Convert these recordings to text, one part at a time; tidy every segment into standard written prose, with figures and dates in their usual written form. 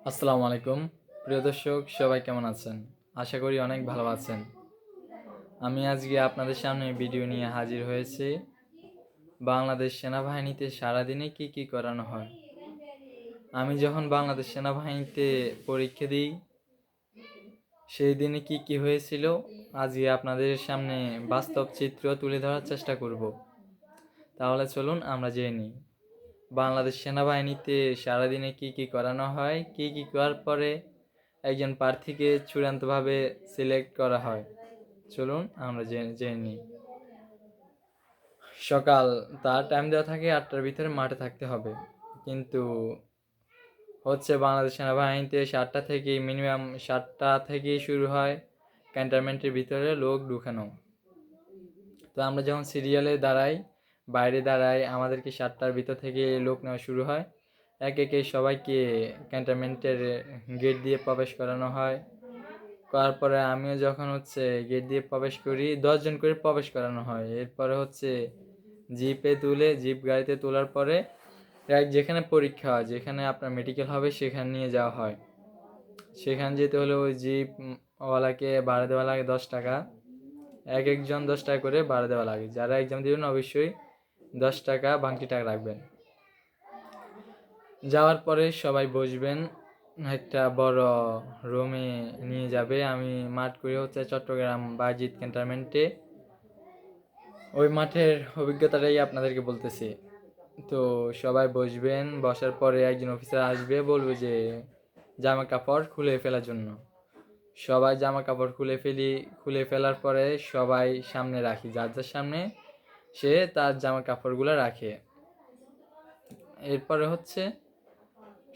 আসসালামু আলাইকুম। প্রিয় দর্শক, সবাই কেমন আছেন? আশা করি অনেক ভালো আছেন। আমি আজকে আপনাদের সামনে ভিডিও নিয়ে হাজির হয়েছি। বাংলাদেশ সেনাবাহিনীতে সারাদিনে কি কি করানো হয়। আমি যখন বাংলাদেশ সেনাবাহিনীতে পরীক্ষা দিই, সেই দিনে কি কি হয়েছিল আজকে আপনাদের সামনে বাস্তব চিত্র তুলে ধরার চেষ্টা করব। তাহলে চলুন আমরা জেনে নিই। বাংলাদেশ সেনাবাহিনীতে সারাদিনে কি কি করানো হয়, কি কি করার পরে একজন প্রার্থীকে চূড়ান্তভাবে সিলেক্ট করা হয়। চলুন আমরা জেনে নিই। সকাল, তার টাইম দেওয়া থাকে 8টার ভিতরে মাঠে থাকতে হবে, কিন্তু বাংলাদেশ সেনাবাহিনীতে 7টা থেকে মিনিমাম 7টা থেকেই শুরু হয় ক্যান্টনমেন্টের ভিতরে লোক ঢুকানো। তো আমরা যখন সিরিয়ালে দাঁড়াই, বাইরে দাঁড়াই, আমাদেরকে 7টার ভিতর থেকে লোক নেওয়া শুরু হয়। একে একে সবাইকে ক্যান্টনমেন্টের গেট দিয়ে প্রবেশ করানো হয়। করার পরে আমিও যখন গেট দিয়ে প্রবেশ করি, 10জন করে প্রবেশ করানো হয়। এরপরে জিপ গাড়িতে তোলার পরে যেখানে পরীক্ষা হয়, যেখানে আপনার মেডিকেল হবে, সেখানে নিয়ে যাওয়া হয়। সেখানে যেতে হলে ওই জিপ ওয়ালাকে ভাড়া দেওয়া লাগে 10 টাকা। এক একজন 10 টাকা করে ভাড়া দেওয়া লাগে। যারা এক্সাম দিবেন অবশ্যই 10 টাকা বাংটি টাকা রাখবেন। যাওয়ার পরে সবাই বসবেন, একটা বড় রুমে নিয়ে যাবে। আমি মাঠ করি চট্টগ্রাম বাজিত ক্যান্টনমেন্টে। ওই মাঠের অভিজ্ঞতাটাই আপনাদেরকে বলতেছি। তো সবাই বসবেন, বসার পরে একজন অফিসার আসবে, বলবে যে জামা কাপড় খুলে ফেলার জন্য। সবাই জামা কাপড় খুলে ফেলার পরে সবাই সামনে রাখি, যার যার সামনে সে তার জামা কাপড়গুলো রাখে। এরপরে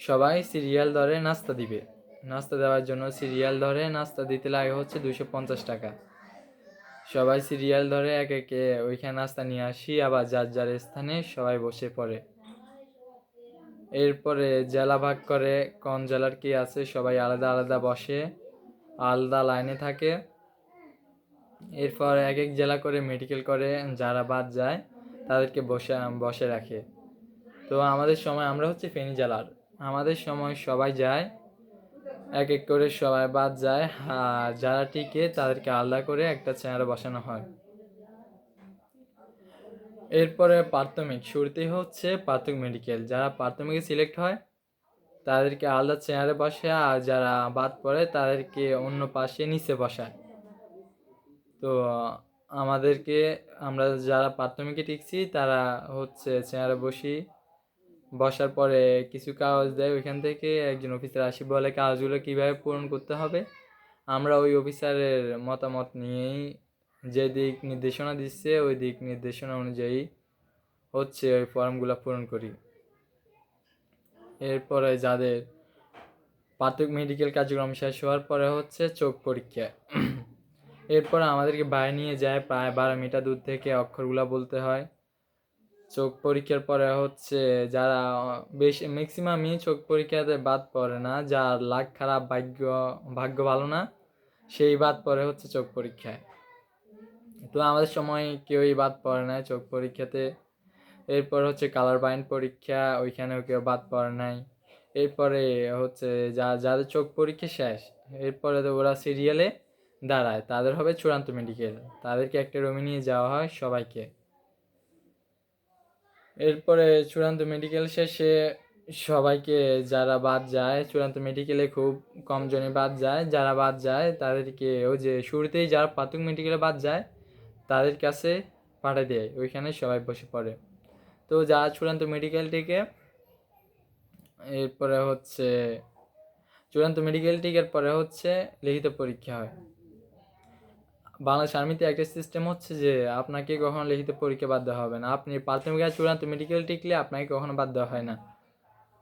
সবাই সিরিয়াল ধরে নাস্তা দিবে। নাস্তা দেওয়ার জন্য সিরিয়াল ধরে নাস্তা দিতে লাগে 250 টাকা। সবাই সিরিয়াল ধরে এক একে ওইখানে নাস্তা নিয়ে আসি, আবার যার যার স্থানে সবাই বসে পড়ে। এরপরে জেলা ভাগ করে, কোন জেলার কি আছে সবাই আলাদা আলাদা বসে, আলাদা লাইনে থাকে। এরপর এক এক জেলা করে মেডিকেল করে, যারা বাদ যায় তাদেরকে বসে রাখে। তো আমাদের সময়, আমরা ফেনী জেলার, আমাদের সময় সবাই যায়, এক এক করে সবাই বাদ যায়, আর যারা টিকে তাদেরকে আলাদা করে একটা চেয়ারে বসানো হয়। এরপরে শুরুতেই প্রাথমিক মেডিকেল। যারা প্রাথমিকে সিলেক্ট হয় তাদেরকে আলাদা চেয়ারে বসে, আর যারা বাদ পড়ে তাদেরকে অন্য পাশে নিচে বসায়। তো আমাদেরকে, আমরা যারা প্রাথমিকে টিকছি তারা চেয়ারে বসার পরে কিছু কাগজ দেয়। ওইখান থেকে একজন অফিসার আসি, বলে কাগজগুলো কীভাবে পূরণ করতে হবে। আমরা ওই অফিসারের মতামত নিয়েই, যে দিক নির্দেশনা দিচ্ছে ওই দিক নির্দেশনা অনুযায়ী ওই ফর্মগুলো পূরণ করি। এরপরে যাদের প্রাথমিক মেডিকেল কার্যক্রম শেষ হওয়ার পরে চোখ পরীক্ষা। এরপরে আমাদেরকে বাইরে নিয়ে যায়, প্রায় 12 মিটার দূর থেকে অক্ষরগুলো বলতে হয়। চোখ পরীক্ষার পরে যারা বেশি, ম্যাক্সিমামই চোখ পরীক্ষাতে বাদ পড়ে না, যার লাক খারাপ, ভাগ্য ভালো না, সেই বাদ পড়ে চোখ পরীক্ষায়। তো আমাদের সময় কেউই বাদ পড়ে নাই চোখ পরীক্ষাতে। এরপর কালার বাইন্ড পরীক্ষা, ওইখানেও কেউ বাদ পড়ে নাই। এরপরে যাদের চোখ পরীক্ষা শেষ, এরপরে তো ওরা সিরিয়ালে দাঁড়ায়, তাদের হবে চূড়ান্ত মেডিকেল। তাদেরকে একটা রুমে নিয়ে যাওয়া হয় সবাইকে। এরপরে চূড়ান্ত মেডিকেল শেষে সবাইকে, যারা বাদ যায় চূড়ান্ত মেডিকেলে, খুব কম জনে বাদ যায়, যারা বাদ যায় তাদেরকে শুরুতেই যারা প্রাথমিক মেডিকেলে বাদ যায় তাদের কাছে পাঠিয়ে দেয়, ওইখানে সবাই বসে পড়ে। তো যারা চূড়ান্ত মেডিকেল থেকে, এরপরে চূড়ান্ত মেডিকেল টিকের পরে লিখিত পরীক্ষা হয়। বাংলাদেশ আর্মিতে একটা সিস্টেম যে আপনাকে কখনো লিখিত পরীক্ষা বাদ দেওয়া হবে না। আপনি প্রাথমিক আর চূড়ান্ত মেডিকেল টিকলে আপনাকে কখনো বাদ দেওয়া হয় না,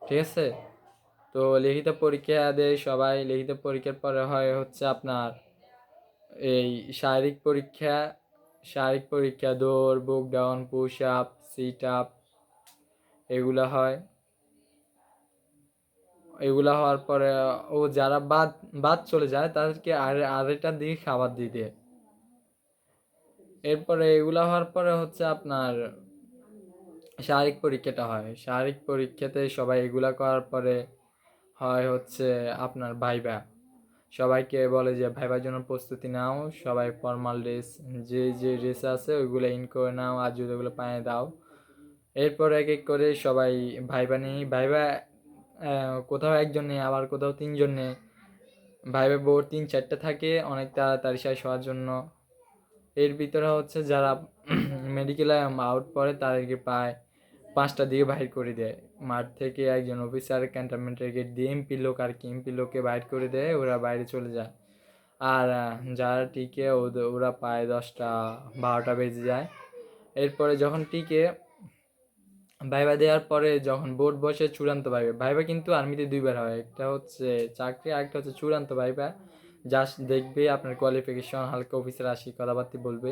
ঠিক আছে? তো লিখিত পরীক্ষা দেয় সবাই। লিখিত পরীক্ষার পরে হয় আপনার এই শারীরিক পরীক্ষা, দৌড়, বুক down, push up, sit up, এগুলা হয়। এগুলা হওয়ার পরে যারা বাদ বাদ চলে যায় তাদেরকে আরেকটার দিকে খাবার দিয়ে দেয়। এরপরে এগুলা হওয়ার পরে আপনার শারীরিক পরীক্ষাটা হয়। শারীরিক পরীক্ষাতে সবাই এগুলা করার পরে হয় হচ্ছে আপনার ভাইবা। সবাইকে বলে যে ভাইবার জন্য প্রস্তুতি নাও, সবাই ফর্মাল ড্রেস যে যে ড্রেস আছে ওইগুলো ইন করে নাও আর জুতোগুলো পায়ে দাও। এরপর এক এক করে সবাই ভাইবা নিয়ে ভাইবা কোথাও একজন নেই, আবার কোথাও তিনজন নেই। ভাইবা বোর্ড 3-4টা থাকে, অনেক তাড়াতাড়ি শেষ হওয়ার জন্য। এর ভিতরে হচ্ছে যারা মেডিকেলে আউট পড়ে তাদেরকে প্রায় 5টার দিকে বাহির করে দেয় মাঠ থেকে। একজন অফিসার ক্যান্টনমেন্টের গেট দিয়ে এমপি লোক আর কি, এমপি লোককে বাইর করে দেয়, ওরা বাইরে চলে যায়। আর যারা টিকে ওরা প্রায় 10টা-12টা বেজে যায়। এরপরে যখন টিকে ভাইবা দেওয়ার পরে যখন বোর্ড বসে চূড়ান্ত ভাইবা, ভাইবা কিন্তু আর্মিতে 2বার হয়, একটা হচ্ছে চাকরি আর একটা হচ্ছে চূড়ান্ত ভাইবা। জাস্ট দেখবে আপনার কোয়ালিফিকেশন, হালকা অফিসার আসি কথাবার্তা বলবে।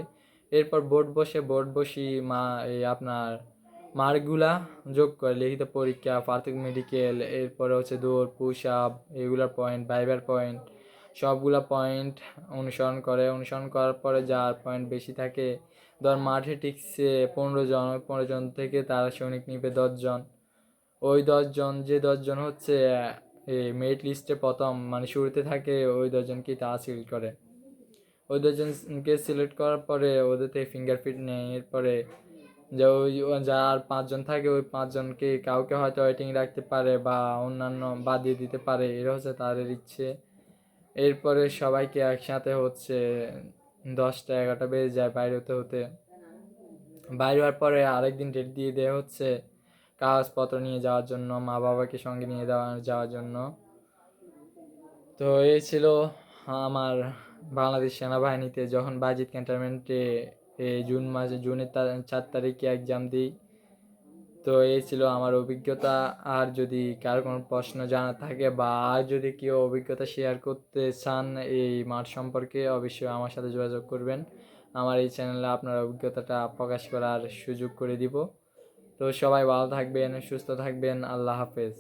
এরপর বোর্ড বসে, বোর্ড বসি এই আপনার মার্কগুলা যোগ করে, লিখিত পরীক্ষা, প্রাথমিক মেডিকেল, এরপরে হচ্ছে দৌড়, পুশ আপ, এগুলার পয়েন্ট, ভাইবার পয়েন্ট, সবগুলা পয়েন্ট অনুসরণ করার পরে যার পয়েন্ট বেশি থাকে, ধর মাঠে টিকছে 15 জন, ওই 15 জন থেকে তারা সৈনিক নিবে 10 জন। ওই 10 জন, যে 10 জন হচ্ছে এই মেরিট লিস্টে প্রথম মানে শুরুতে থাকে, ওই 10 জনকেই তারা সিলেক্ট করে। ওই 10 জনকে সিলেক্ট করার পরে ওদের থেকে ফিঙ্গারপ্রিন্ট নেয়। এরপরে যে ওই যার 5 জন থাকে, ওই 5 জনকে কাউকে হয়তো ওয়েটিং রাখতে পারে বা অন্যান্য বাদ দিয়ে দিতে পারে, এটা হচ্ছে তাদের ইচ্ছে। এরপরে সবাইকে একসাথে হচ্ছে 10টা-11টা বেজে যায় বাইরে হতে হতে। বাইরে হওয়ার পরে আরেকদিন ডেট দিয়ে দেওয়া হচ্ছে কাগজপত্র নিয়ে যাওয়ার জন্য, মা বাবাকে সঙ্গে নিয়ে যাওয়ার জন্য। তো এই ছিল আমার বাংলাদেশ সেনাবাহিনীতে যখন বাজিত ক্যান্টনমেন্টে জুনের 4 তারিখে এক্সাম দিই। তো এই ছিল আমার অভিজ্ঞতা। আর যদি কারো কোনো প্রশ্ন জানা থাকে বা আর যদি কেউ অভিজ্ঞতা শেয়ার করতে চান এই মাঠ সম্পর্কে, অবশ্যই আমার সাথে যোগাযোগ করবেন। আমার এই চ্যানেলে আপনার অভিজ্ঞতাটা প্রকাশ করার সুযোগ করে দিব। তো সবাই ভালো থাকবেন, সুস্থ থাকবেন। আল্লাহ হাফেজ।